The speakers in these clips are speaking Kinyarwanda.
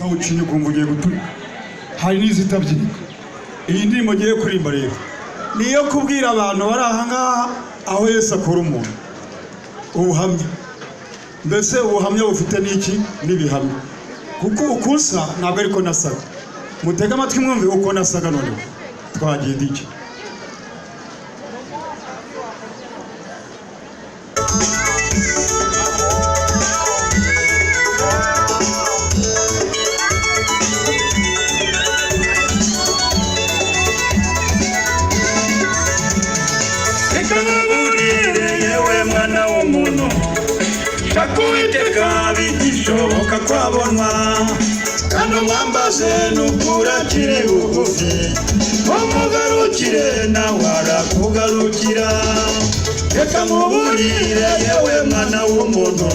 ukawucinya ukumva ugiye guturika. Hari n'izitabyinika. Iyi ndirimbo ngiye kuririmba rero niyo kubwira abantu bari aha ngaha aho Yesu akora umuntu. Ubuhamya, mbese ubuhamya bufite n'iki n'ibihamya, kuko ukusa ntabwo ariko nasaga. Mutega amatwi mwumve uko nasaga noneho. Twagenda iki Kuiteka bigishoboka kwabonwa kandi mwambaze nukurakire bugufi umugarukire nawe arakugarukira. Reka muburire yewe mwana w'umuntu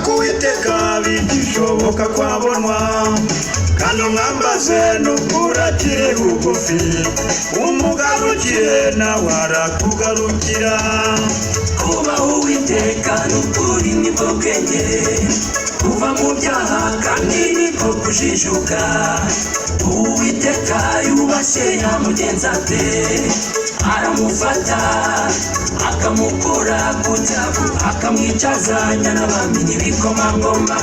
Kuiteka bigishoboka kwabonwa kandi mwambaze nukurakire bugufi umugarukire nawe arakugarukira. Kuba Uwiteka n'ukuri nibwo bwenge, kuva mu byaha kandi niko kujijuka. Uwiteka yubashye yamugenza ate, aramufata akamukura ku cyavu akamwicazanya n'abami n'ibikomangoma.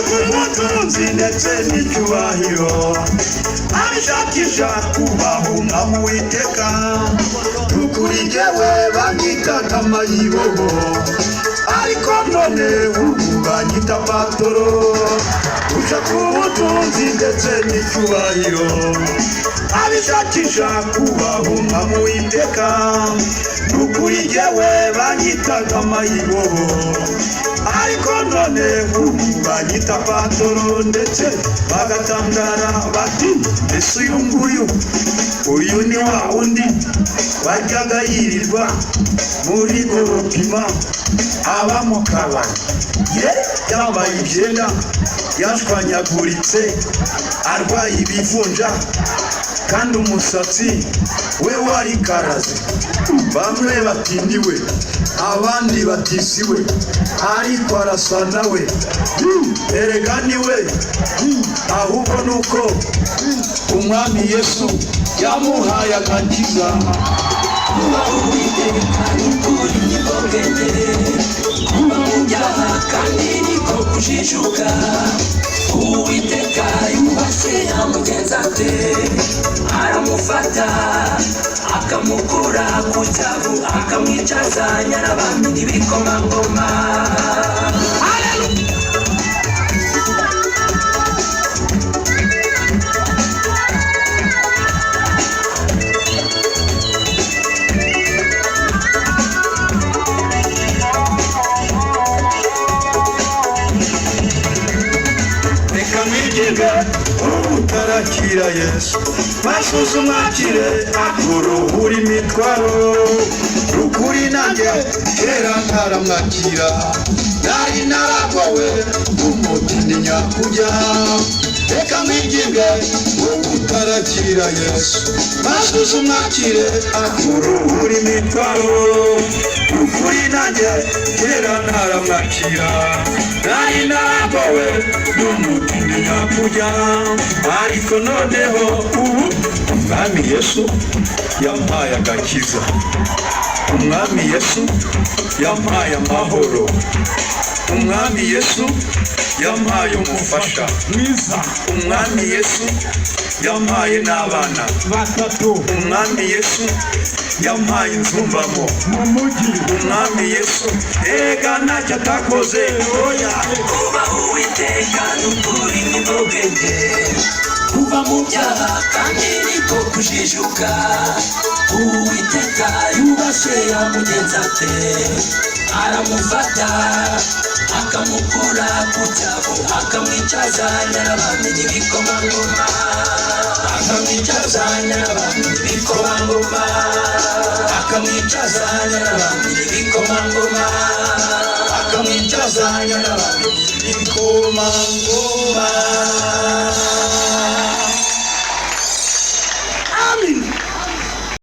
Kumutunzi ndetse n'icyubahiro abishakisha kubaho umwami Uwiteka. Ukuri jyewe banyitaga Mayibobo ariko none ubu banyita Patoro. Ushaka ubutunzi ndetse n'icyubahiro abishakisha kubaho umwami Uwiteka. Ukuri jyewe banyitaga Mayibobo ariko none ubu banyita Patoro, ndetse bagatangara bati ese uyu ni wa wundi wajyaga yirirwa muri Gorokima aba mu kabari yambaye ibyenda yashwanyaguritse arwaye ibivunja kandi umusatsi we wari karaze. Bamwe batindiwe abandi batisiwe ariko arasa nawe. Erega niwe ahubwo nuko umwami Yesu yamuhaye agakiza. Kuba Uwiteka n'ukuri nibwo bwenge, kuva mu byaha kandi niko kujijuka. Uwiteka yubashye yamugenza ate, aramufata akamukura ku cyavu akamwicazanya n'abami n'ibikomangoma. Utarakira Yesu basuzumwakire akuruhura imitwaro. Ukuri nanjye kera ntaramwakira nari naragowe umutindi nyakujya. Reka mwigenge utarakira Yesu basuzumwakire akuruhura imitwaro. Ukuri nanjye kera ntaramwakira nari naragowe umutindi nyakujya. Ariko noneho ubu umwami Yesu yampaye agakiza. Umwami Yesu yampaye amahoro. Umwami Yesu yampaye umufasha mwiza. Umwami Yesu yampaye n'abana batatu. Umwami Yesu yampaye inzumbamo mu mujyi. Umwami Yesu ega ntacyo atakoze. Oya, kuba Uwiteka n'ukuri nibwo bwenge, kuva mu byaha kandi niko kujijuka. Uwiteka yubashye yamugenza ate, aramufata akamukura ku cyavu akamwicazanya n'abami n'ibikomangoma. Akamwicazanya n'abami n'ibikomangoma. Akamwicazanya n'abami n'ibikomangoma. akamwicazanya n'abandi ibikomangoma